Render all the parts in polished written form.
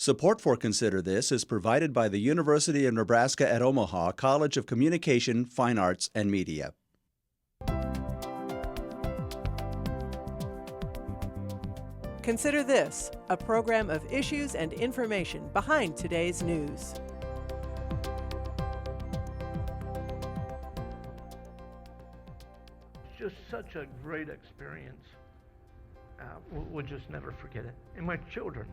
Support for Consider This is provided by the University of Nebraska at Omaha College of Communication, Fine Arts, and Media. Consider This, a program of issues and information behind today's news. Just such a great experience. We'll just never forget it. And my children,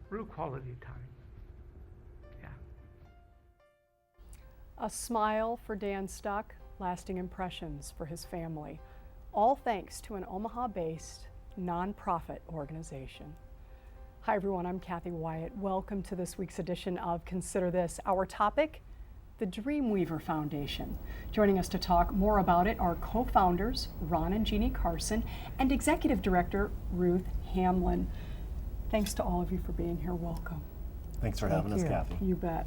real quality time. Yeah. A smile for Dan Stuck, lasting impressions for his family. All thanks to an Omaha-based nonprofit organization. Hi everyone, I'm Kathy Wyatt. Welcome to this week's edition of Consider This. Our topic, the Dreamweaver Foundation. Joining us to talk more about it are co-founders Ron and Jeannie Carson and Executive Director Ruth Hamlin. Thanks to all of you for being here. Welcome. Thanks for having us, Kathy. You bet.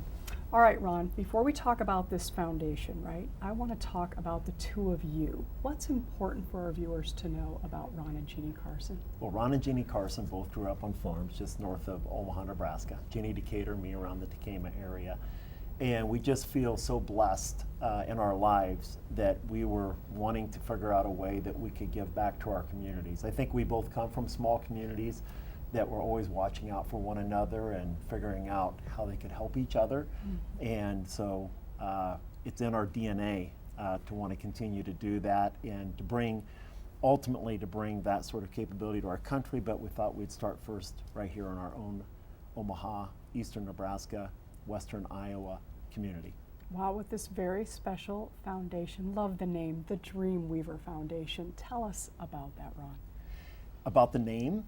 All right, Ron, before we talk about this foundation, right, I want to talk about the two of you. What's important for our viewers to know about Ron and Jeannie Carson? Well, Ron and Jeannie Carson both grew up on farms just north of Omaha, Nebraska. Jeannie Decatur, me around the Tacoma area. And we just feel so blessed in our lives that we were wanting to figure out a way that we could give back to our communities. I think we both come from small communities that were always watching out for one another and figuring out how they could help each other. And so it's in our DNA to want to continue to do that and to bring, ultimately to bring that sort of capability to our country, but we thought we'd start first right here in our own Omaha, eastern Nebraska, western Iowa community. Wow, with this very special foundation, love the name, the Dreamweaver Foundation. Tell us about that, Ron. About the name?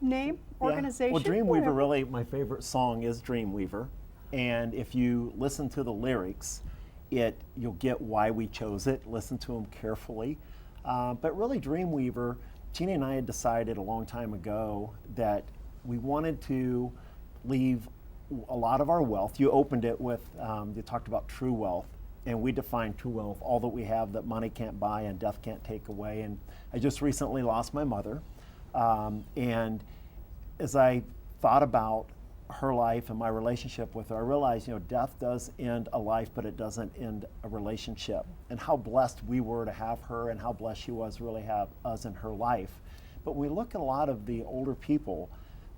Name, organization. Well, Dreamweaver, whatever. really, my favorite song is Dreamweaver. And if you listen to the lyrics, you'll get why we chose it, listen to them carefully. But really, Dreamweaver, Jeannie and I had decided a long time ago that we wanted to leave a lot of our wealth. You opened it with, you talked about true wealth, and we define true wealth, all that we have that money can't buy and death can't take away. And I just recently lost my mother. And as I thought about her life and my relationship with her, I realized, death does end a life, but it doesn't end a relationship. And how blessed we were to have her and how blessed she was to really have us in her life. But when we look at a lot of the older people,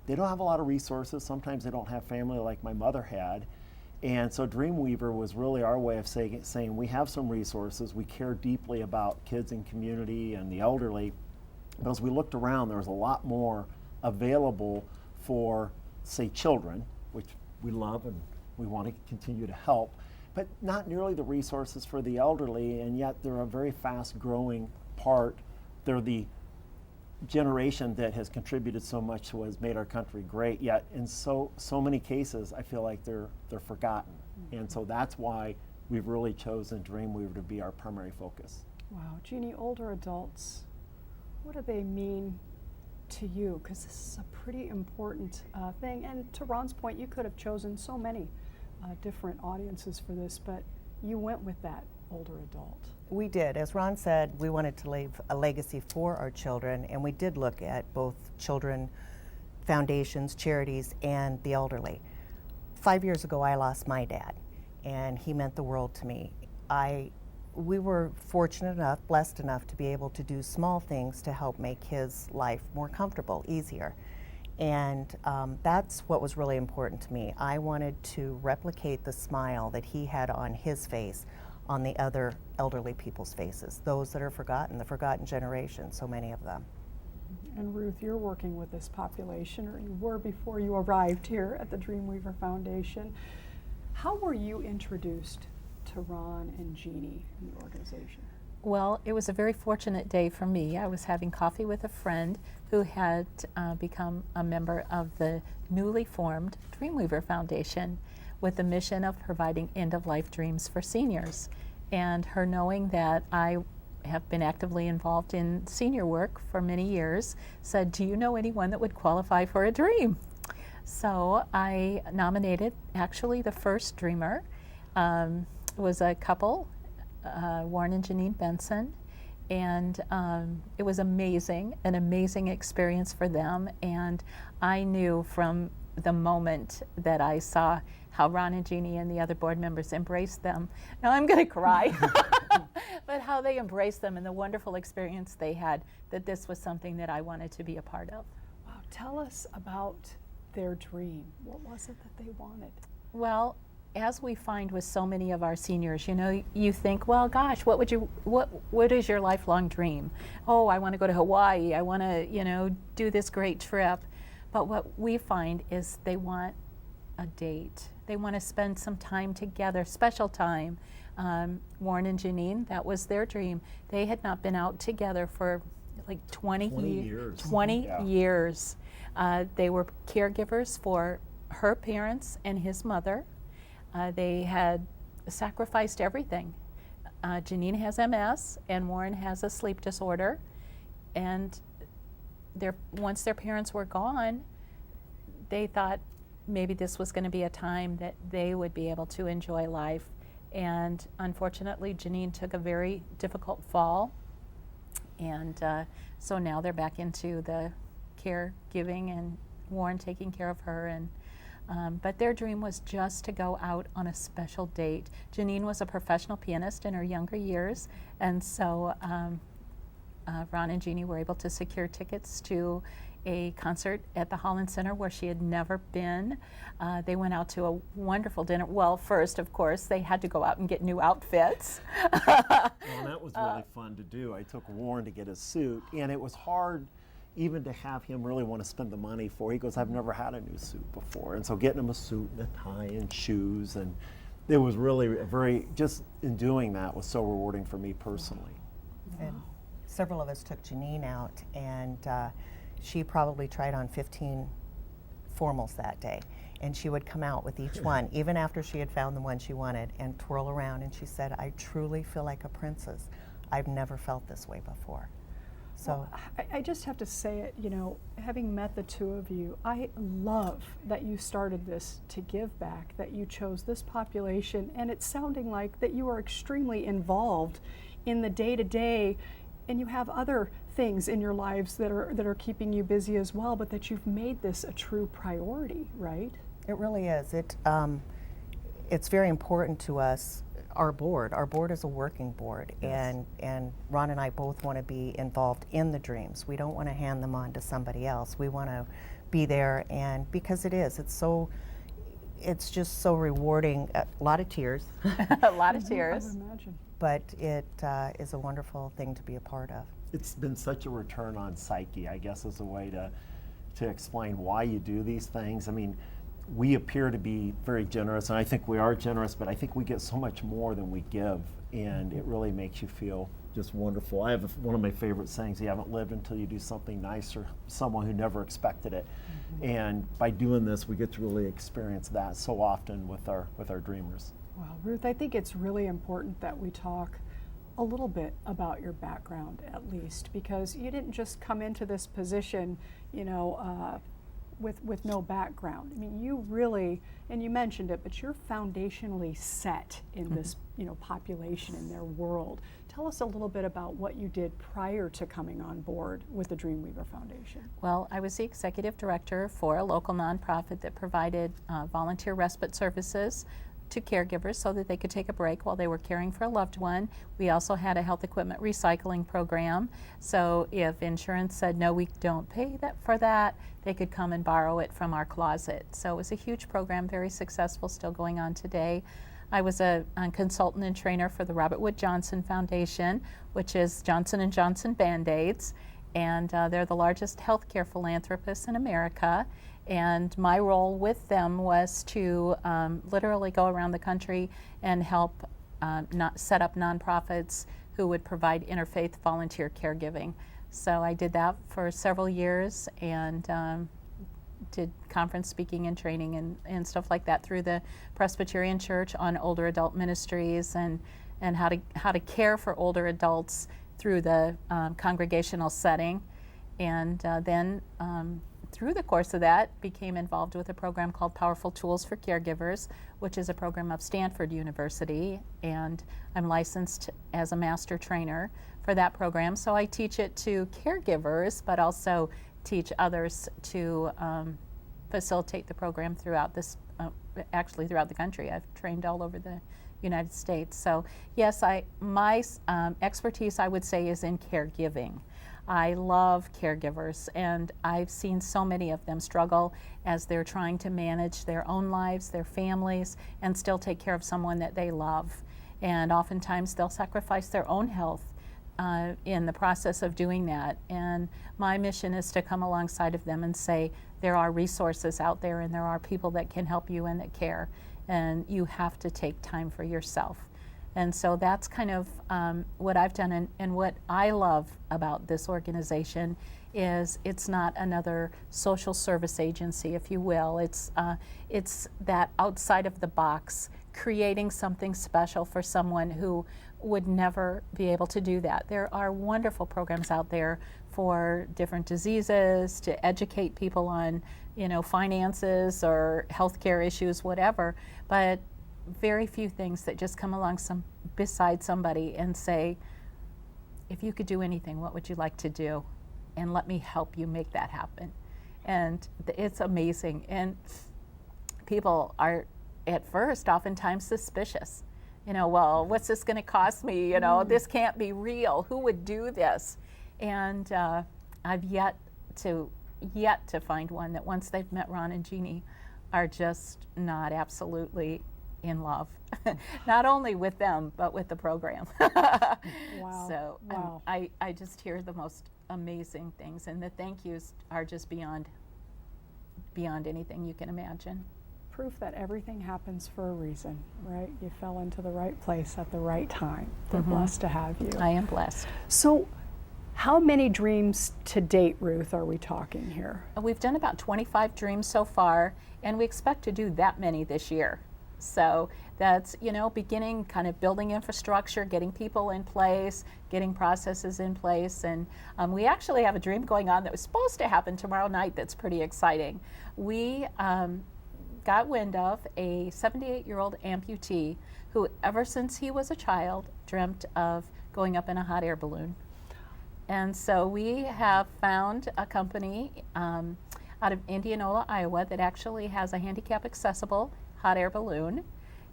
they don't have a lot of resources. Sometimes they don't have family like my mother had. And so Dreamweaver was really our way of saying we have some resources. We care deeply about kids and community and the elderly. But as we looked around, there was a lot more available for, say, children, which we love and we want to continue to help, but not nearly the resources for the elderly, and yet they're a very fast-growing part. They're the generation that has contributed so much to what has made our country great, yet in so many cases, I feel like they're forgotten. And so that's why we've really chosen Dreamweaver to be our primary focus. Wow, Jeannie, older adults, what do they mean to you? Because this is a pretty important thing. And to Ron's point, you could have chosen so many different audiences for this, but you went with that older adult. We did. As Ron said, we wanted to leave a legacy for our children, and we did look at both children, foundations, charities, and the elderly. 5 years ago, I lost my dad, and he meant the world to me. We were fortunate enough, blessed enough to be able to do small things to help make his life more comfortable, easier. And that's what was really important to me. I wanted to replicate the smile that he had on his face on the other elderly people's faces, those that are forgotten, the forgotten generation, so many of them. And Ruth, you're working with this population, or you were before you arrived here at the Dreamweaver Foundation. How were you introduced to Ron and Jeannie in the organization? Well, it was a very fortunate day for me. I was having coffee with a friend who had become a member of the newly formed Dreamweaver Foundation with the mission of providing end-of-life dreams for seniors. And her knowing that I have been actively involved in senior work for many years said, "Do you know anyone that would qualify for a dream?" So I nominated actually the first dreamer. Was a couple, Warren and Janine Benson, And it was amazing, an amazing experience for them. And I knew from the moment that I saw how Ron and Jeannie and the other board members embraced them. Now I'm going to cry. But how they embraced them and the wonderful experience they had, that this was something that I wanted to be a part of. Wow, tell us about their dream. What was it that they wanted? Well, as we find with so many of our seniors, you know, you think, well, gosh, what is your lifelong dream? Oh, I want to go to Hawaii. I want to, you know, do this great trip. But what we find is they want a date. They want to spend some time together, special time. Warren and Janine, that was their dream. They had not been out together for like 20 years. 20 Yeah. years. They were caregivers for her parents and his mother. They had sacrificed everything. Janine has MS and Warren has a sleep disorder. And once their parents were gone, they thought maybe this was going to be a time that they would be able to enjoy life. And unfortunately, Janine took a very difficult fall. And so now they're back into the caregiving and Warren taking care of her. And but their dream was just to go out on a special date. Janine was a professional pianist in her younger years. And so Ron and Jeannie were able to secure tickets to a concert at the Holland Center where she had never been. They went out to a wonderful dinner. Well, first, of course, they had to go out and get new outfits. Well, that was really fun to do. I took Warren to get a suit, and it was hard even to have him really want to spend the money for. He goes, I've never had a new suit before. And so getting him a suit and a tie and shoes, and it was really just in doing that was so rewarding for me personally. And several of us took Janine out, and she probably tried on 15 formals that day. And she would come out with each one, even after she had found the one she wanted, and twirl around. And she said, I truly feel like a princess. I've never felt this way before. So I just have to say it, you know, having met the two of you, I love that you started this to give back, that you chose this population, and it's sounding like that you are extremely involved in the day-to-day, and you have other things in your lives that are keeping you busy as well, but that you've made this a true priority, right? it really is. It's very important to us. Our board is a working board, Yes. and Ron and I both want to be involved in the dreams. We don't want to hand them on to somebody else. We want to be there, and because it's just so rewarding. A lot of tears, A lot of I tears. would imagine. but it is a wonderful thing to be a part of. It's been such a return on psyche, I guess, is a way to explain why you do these things. I mean, we appear to be very generous, and I think we are generous, but I think we get so much more than we give, and it really makes you feel just wonderful. I have one of my favorite sayings: you haven't lived until you do something nice for someone who never expected it. Mm-hmm. And by doing this, we get to really experience that so often with our dreamers. Well, Ruth, I think it's really important that we talk a little bit about your background, at least, because you didn't just come into this position, with no background. I mean, you really, and you mentioned it, but you're foundationally set in this, population, in their world. Tell us a little bit about what you did prior to coming on board with the Dreamweaver Foundation. Well, I was the executive director for a local nonprofit that provided volunteer respite services to caregivers so that they could take a break while they were caring for a loved one. We also had a health equipment recycling program, so if insurance said no, we don't pay for that, they could come and borrow it from our closet. So it was a huge program, very successful, still going on today. I was a consultant and trainer for the Robert Wood Johnson Foundation, which is Johnson & Johnson Band-Aids, and they're the largest healthcare philanthropists in America. And my role with them was to literally go around the country and help set up nonprofits who would provide interfaith volunteer caregiving. So I did that for several years and did conference speaking and training and stuff like that through the Presbyterian Church on older adult ministries and how to care for older adults through the congregational setting. And then through the course of that, became involved with a program called Powerful Tools for Caregivers, which is a program of Stanford University, and I'm licensed as a master trainer for that program. So I teach it to caregivers, but also teach others to facilitate the program throughout this, actually throughout the country. I've trained all over the United States. So yes, my expertise, I would say, is in caregiving. I love caregivers, and I've seen so many of them struggle as they're trying to manage their own lives, their families, and still take care of someone that they love. And oftentimes they'll sacrifice their own health in the process of doing that. And my mission is to come alongside of them and say, there are resources out there, and there are people that can help you and that care, and you have to take time for yourself. And so that's kind of what I've done, and what I love about this organization is it's not another social service agency, if you will. It's that outside of the box, creating something special for someone who would never be able to do that. There are wonderful programs out there for different diseases, to educate people on, finances or healthcare issues, whatever, but very few things that just come along beside somebody and say, if you could do anything, what would you like to do? And let me help you make that happen. And it's amazing. And people are at first oftentimes suspicious. Well, what's this going to cost me? This can't be real. Who would do this? And I've yet to find one that once they've met Ron and Jeannie are just not absolutely in love, not only with them, but with the program. Wow. So Wow. I just hear the most amazing things, and the thank yous are just beyond anything you can imagine. Proof that everything happens for a reason, right? You fell into the right place at the right time. They're blessed to have you. I am blessed. So, how many dreams to date, Ruth, are we talking here? We've done about 25 dreams so far, and we expect to do that many this year. So that's, beginning kind of building infrastructure, getting people in place, getting processes in place. And we actually have a dream going on that was supposed to happen tomorrow night that's pretty exciting. We got wind of a 78-year-old amputee who, ever since he was a child, dreamt of going up in a hot air balloon. And so we have found a company out of Indianola, Iowa, that actually has a handicap accessible hot air balloon.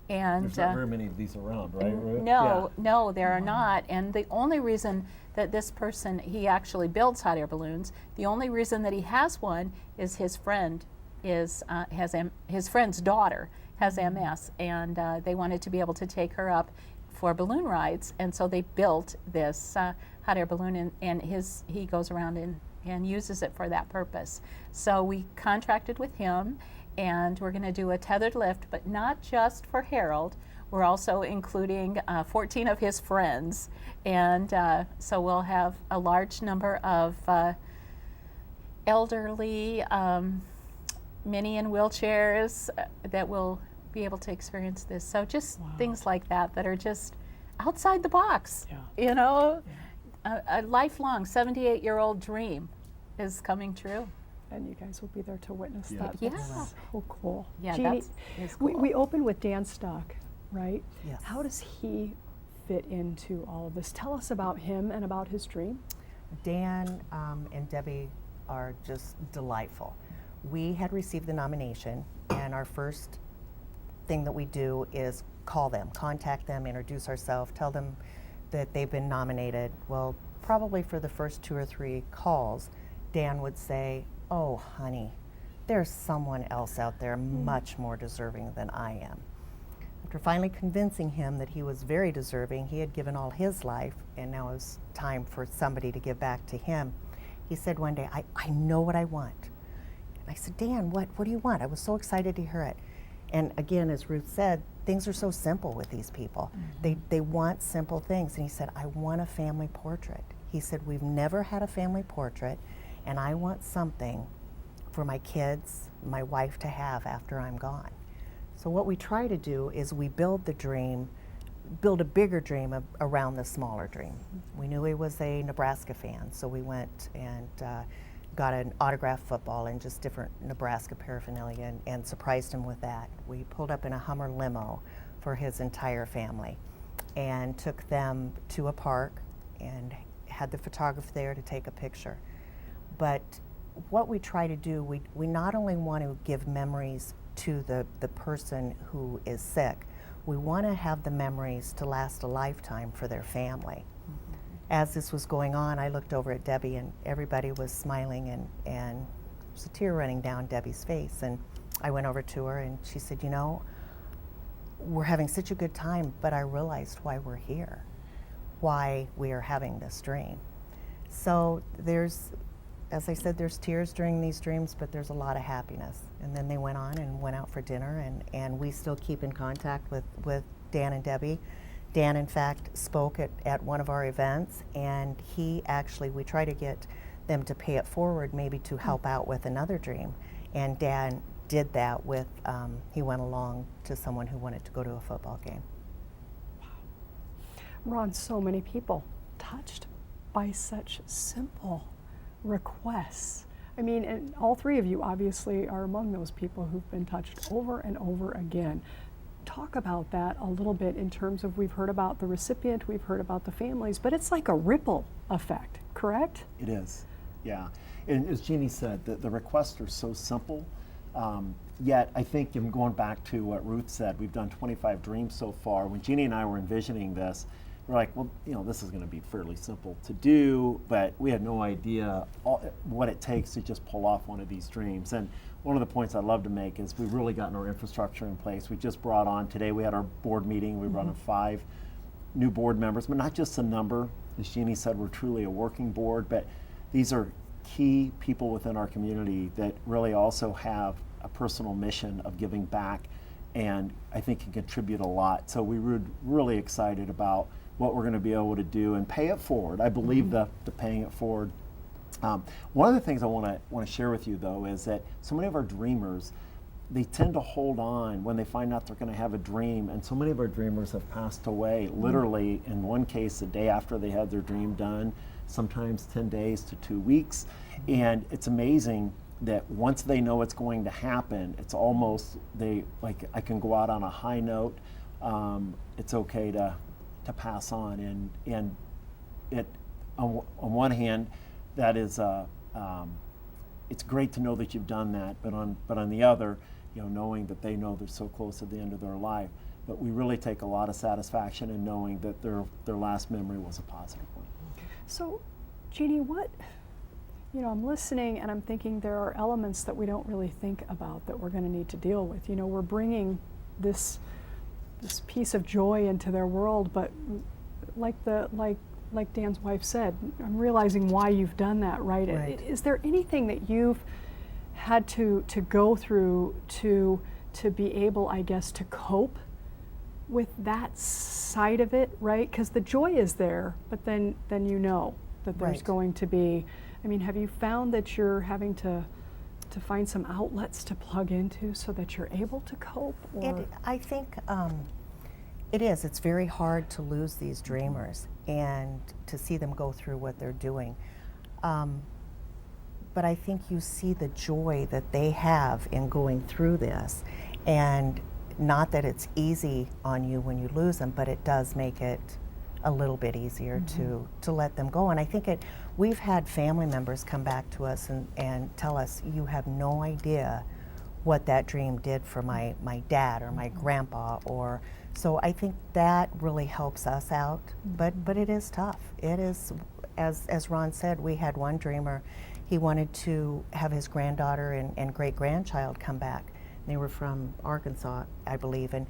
And there's not very many of these around, right, Ruth? No, there are not. And the only reason that this person, he actually builds hot air balloons, the only reason that he has one is his friend his friend's daughter has MS, and they wanted to be able to take her up for balloon rides, and so they built this hot air balloon, and he goes around and uses it for that purpose. So we contracted with him, and we're going to do a tethered lift, but not just for Harold. We're also including 14 of his friends, and so we'll have a large number of elderly, many in wheelchairs that will be able to experience this. So just things like that are just outside the box. A lifelong 78-year-old dream is coming true. And you guys will be there to witness that. Yeah. That's so cool. Yeah, Jeannie, that's cool. we open with Dan Stock, right? Yes. How does he fit into all of this? Tell us about him and about his dream. Dan and Debbie are just delightful. We had received the nomination, and our first thing that we do is call them, contact them, introduce ourselves, tell them that they've been nominated. Well, probably for the first 2 or 3 calls, Dan would say, "Oh, honey, there's someone else out there much more deserving than I am." After finally convincing him that he was very deserving, he had given all his life, and now it was time for somebody to give back to him. He said one day, I know what I want. I said, Dan, what do you want? I was so excited to hear it. And again, as Ruth said, things are so simple with these people. They want simple things. And he said, I want a family portrait. He said, we've never had a family portrait, and I want something for my kids, my wife to have after I'm gone. So what we try to do is we build a bigger dream around the smaller dream. We knew he was a Nebraska fan, so we went and got an autographed football and just different Nebraska paraphernalia and surprised him with that. We pulled up in a Hummer limo for his entire family and took them to a park and had the photographer there to take a picture. But what we try to do, we not only want to give memories to the person who is sick, we want to have the memories to last a lifetime for their family. As this was going on, I looked over at Debbie and everybody was smiling and there was a tear running down Debbie's face. And I went over to her and she said, you know, we're having such a good time, but I realized why we're here, why we are having this dream. So there's, as I said, there's tears during these dreams, but there's a lot of happiness. And then they went on and went out for dinner, and we still keep in contact with Dan and Debbie. Dan, in fact, spoke at one of our events, and he actually, we try to get them to pay it forward, maybe to help out with another dream. And Dan did that with, he went along to someone who wanted to go to a football game. Ron, so many people touched by such simple requests. I mean, and all three of you obviously are among those people who've been touched over and over again. Talk about that a little bit in terms of, we've heard about the recipient, we've heard about the families, but it's like a ripple effect, correct? It is, yeah. And as Jeannie said, the requests are so simple, yet I think, I'm going back to what Ruth said, we've done 25 dreams so far. When Jeannie and I were envisioning this, we're like, well, you know, this is going to be fairly simple to do, but we had no idea what it takes to just pull off one of these dreams. And one of the points I'd love to make is we've really gotten our infrastructure in place. We just brought on, today we had our board meeting, we brought on 5 new board members, but not just a number. As Jeannie said, we're truly a working board, but these are key people within our community that really also have a personal mission of giving back, and I think can contribute a lot. So we were really excited about what we're going to be able to do and pay it forward. I believe the paying it forward. One of the things I want to share with you, though, is that so many of our dreamers, they tend to hold on when they find out they're going to have a dream, and so many of our dreamers have passed away literally, in one case, the day after they had their dream done, sometimes 10 days to 2 weeks. And it's amazing that once they know it's going to happen, it's almost, I can go out on a high note. It's okay to pass on, and it on one hand, that is it's great to know that you've done that, but on the other, you know, knowing that they know they're so close to the end of their life. But we really take a lot of satisfaction in knowing that their last memory was a positive one. So, Jeannie, I'm listening and I'm thinking there are elements that we don't really think about that we're going to need to deal with. You know, we're bringing this piece of joy into their world, but like Dan's wife said, I'm realizing why you've done that, right? Is there anything that you've had to go through to be able, I guess, to cope with that side of it, right? Because the joy is there, but then you know that there's going to be, I mean, have you found that you're having to find some outlets to plug into so that you're able to cope? Or? I think it is. It's very hard to lose these dreamers and to see them go through what they're doing. But I think you see the joy that they have in going through this, and not that it's easy on you when you lose them, but it does make it a little bit easier to let them go. And I think we've had family members come back to us and tell us, you have no idea what that dream did for my dad or my grandpa, or so I think that really helps us out. But it is tough. It is, as Ron said, we had one dreamer, he wanted to have his granddaughter and great-grandchild come back. They were from Arkansas, I believe, and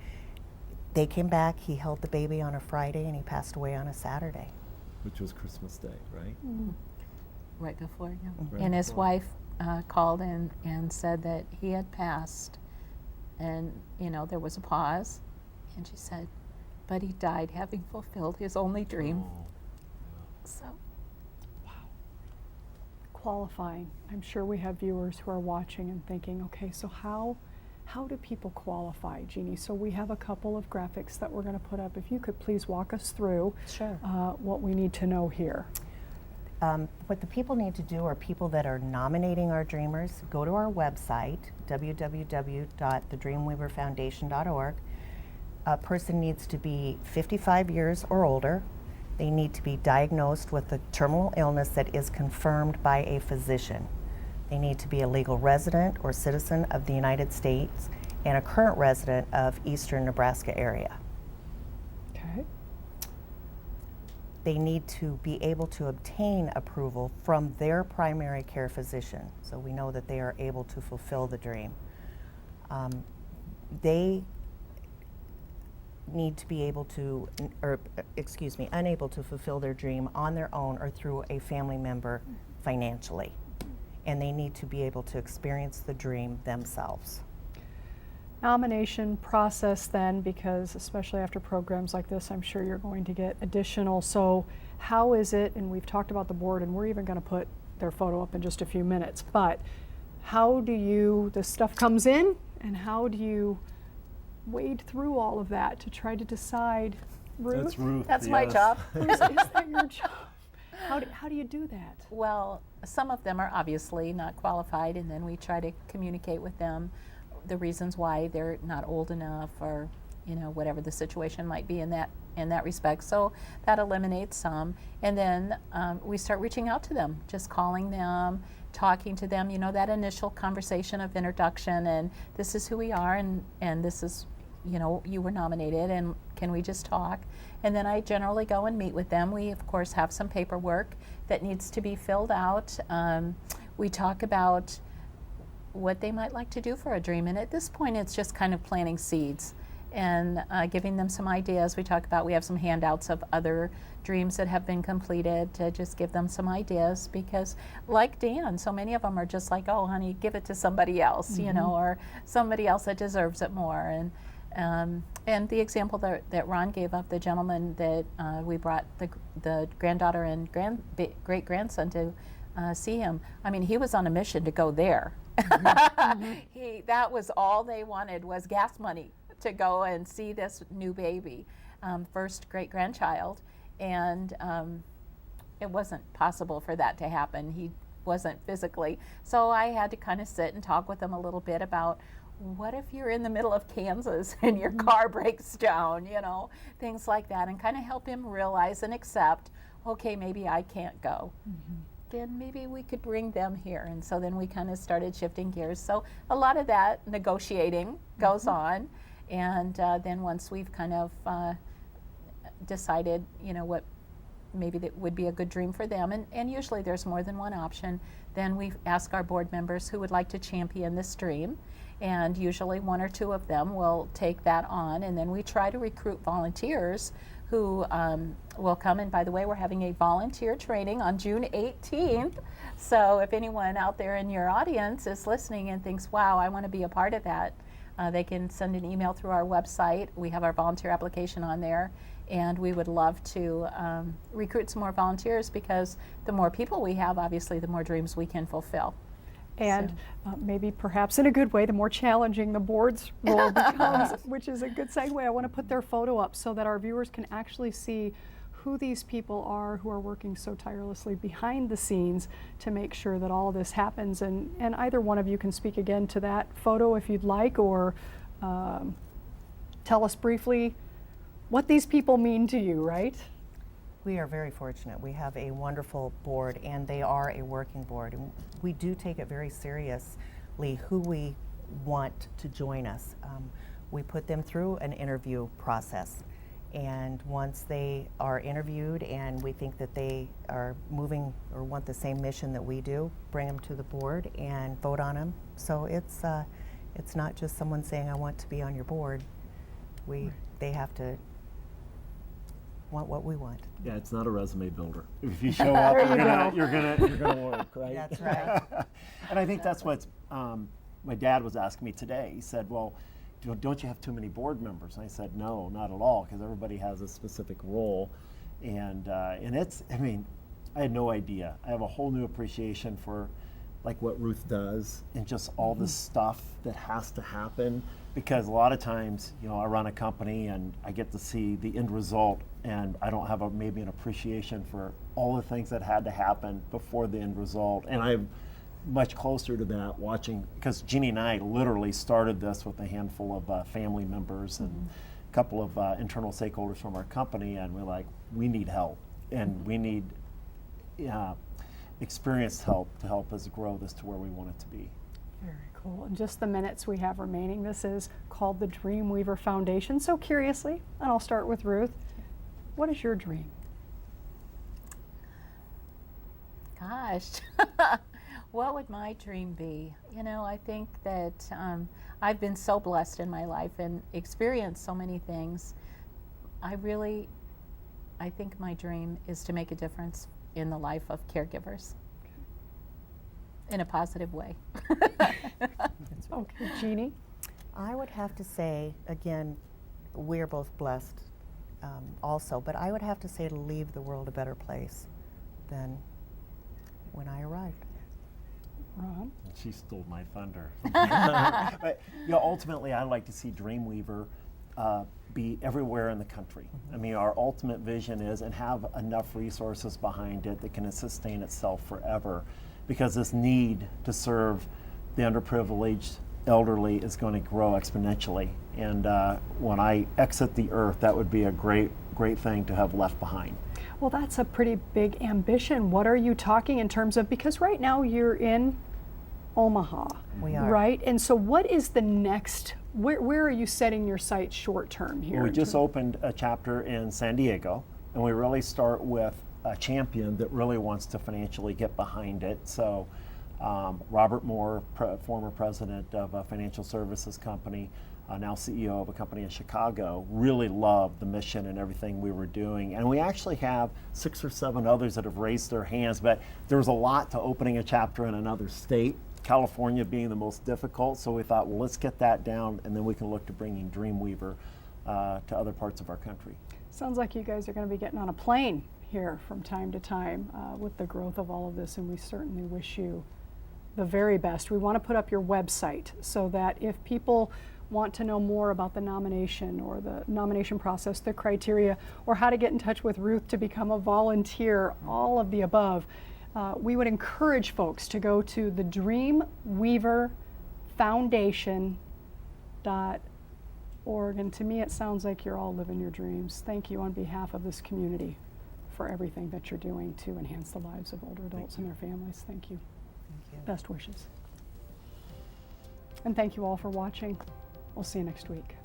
they came back. He held the baby on a Friday and he passed away on a Saturday. Which was Christmas Day, right? Right before, yeah. Right And his before. wife called in and said that he had passed, and there was a pause, and she said, but he died having fulfilled his only dream. Oh. So. Qualifying. I'm sure we have viewers who are watching and thinking, okay, so how do people qualify, Jeannie? So we have a couple of graphics that we're going to put up. If you could please walk us through Sure. what we need to know here. What the people need to do, or people that are nominating our dreamers, go to our website, www.thedreamweaverfoundation.org. A person needs to be 55 years or older. They need to be diagnosed with a terminal illness that is confirmed by a physician. They need to be a legal resident or citizen of the United States and a current resident of eastern Nebraska area. Okay. They need to be able to obtain approval from their primary care physician, so we know that they are able to fulfill the dream. They need to be able to, unable to fulfill their dream on their own or through a family member financially. And they need to be able to experience the dream themselves. Nomination process then, because especially after programs like this, I'm sure you're going to get additional. So how is it, and we've talked about the board, and we're even going to put their photo up in just a few minutes, but how do you, the stuff comes in, and how do you wade through all of that to try to decide, Ruth? That's Ruth. That's my job. Is that your job? How do you do that? Well, some of them are obviously not qualified, and then we try to communicate with them the reasons why they're not old enough, or whatever the situation might be in that respect. So that eliminates some, and then we start reaching out to them, just calling them, talking to them. That initial conversation of introduction, and this is who we are, and this is, you were nominated, and can we just talk? And then I generally go and meet with them. We of course have some paperwork that needs to be filled out. We talk about what they might like to do for a dream, and at this point it's just kind of planting seeds and giving them some ideas. We have some handouts of other dreams that have been completed to just give them some ideas, because like Dan, so many of them are just like, oh honey, give it to somebody else, or somebody else that deserves it more. And the example that Ron gave of the gentleman that we brought the granddaughter and great grandson to see him, I mean, he was on a mission to go there. That was all they wanted, was gas money to go and see this new baby, first great grandchild, and it wasn't possible for that to happen. He wasn't physically, so I had to kind of sit and talk with him a little bit about, what if you're in the middle of Kansas and your car breaks down, things like that, and kind of help him realize and accept, okay, maybe I can't go. Then maybe we could bring them here. And so then we kind of started shifting gears. So a lot of that negotiating goes on. And then once we've kind of decided, what maybe that would be a good dream for them, and usually there's more than one option, then we ask our board members who would like to champion this dream. And usually one or two of them will take that on. And then we try to recruit volunteers who will come. And by the way, we're having a volunteer training on June 18th. So if anyone out there in your audience is listening and thinks, wow, I want to be a part of that, they can send an email through our website. We have our volunteer application on there. And we would love to recruit some more volunteers, because the more people we have, obviously, the more dreams we can fulfill. And maybe perhaps in a good way, the more challenging the board's role becomes, which is a good segue. I want to put their photo up so that our viewers can actually see who these people are who are working so tirelessly behind the scenes to make sure that all of this happens. And either one of you can speak again to that photo if you'd like, or tell us briefly what these people mean to you, right? We are very fortunate. We have a wonderful board, and they are a working board. And we do take it very seriously who we want to join us. We put them through an interview process. And once they are interviewed and we think that they are moving or want the same mission that we do, bring them to the board and vote on them. So it's not just someone saying, I want to be on your board. They have to want what we want. Yeah, it's not a resume builder. If you show up, you're gonna work, right? That's right. And I think that's what my dad was asking me today. He said, well, don't you have too many board members? And I said, no, not at all, because everybody has a specific role. And it's, I mean, I had no idea. I have a whole new appreciation for like what Ruth does, and just all this stuff that has to happen. Because a lot of times, you know, I run a company and I get to see the end result, and I don't have maybe an appreciation for all the things that had to happen before the end result. And I'm much closer to that watching, because Jeannie and I literally started this with a handful of family members and a couple of internal stakeholders from our company, and we're like, we need help, and we need experienced help to help us grow this to where we want it to be. Very cool. In just the minutes we have remaining, this is called the Dreamweaver Foundation. So curiously, and I'll start with Ruth, what is your dream? Gosh, what would my dream be? You know, I think that I've been so blessed in my life and experienced so many things. I think my dream is to make a difference in the life of caregivers in a positive way. Okay, Jeannie? I would have to say, again, we're both blessed also, but I would have to say to leave the world a better place than when I arrived. Ron? She stole my thunder. But you know, ultimately, I'd like to see Dreamweaver be everywhere in the country. I mean, our ultimate vision is, and have enough resources behind it that can sustain itself forever, because this need to serve the underprivileged elderly is going to grow exponentially. And when I exit the earth, that would be a great thing to have left behind. Well, that's a pretty big ambition. What are you talking in terms of, because right now you're in Omaha. We are. Right? And so what is the next, where are you setting your sights short term here? Well, we just opened a chapter in San Diego, and we really start with a champion that really wants to financially get behind it. So Robert Moore, former president of a financial services company, now CEO of a company in Chicago, really loved the mission and everything we were doing. And we actually have 6 or 7 others that have raised their hands, but there was a lot to opening a chapter in another state, California being the most difficult. So we thought, well, let's get that down, and then we can look to bringing Dreamweaver to other parts of our country. Sounds like you guys are going to be getting on a plane here from time to time with the growth of all of this, and we certainly wish you the very best. We want to put up your website so that if people want to know more about the nomination or the nomination process, the criteria, or how to get in touch with Ruth to become a volunteer, all of the above, we would encourage folks to go to the Dreamweaver Foundation.org. And to me, it sounds like you're all living your dreams. Thank you on behalf of this community for everything that you're doing to enhance the lives of older adults and their families. Thank you. Thank you. Best wishes. And thank you all for watching. We'll see you next week.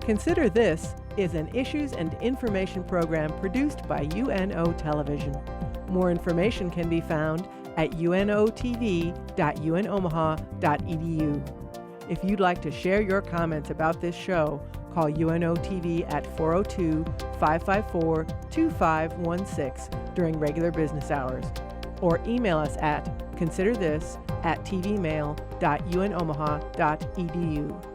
Consider This is an issues and information program produced by UNO Television. More information can be found at unotv.unomaha.edu. If you'd like to share your comments about this show, call UNO TV at 402-554-2516 during regular business hours, or email us at considerthis@tvmail.unomaha.edu.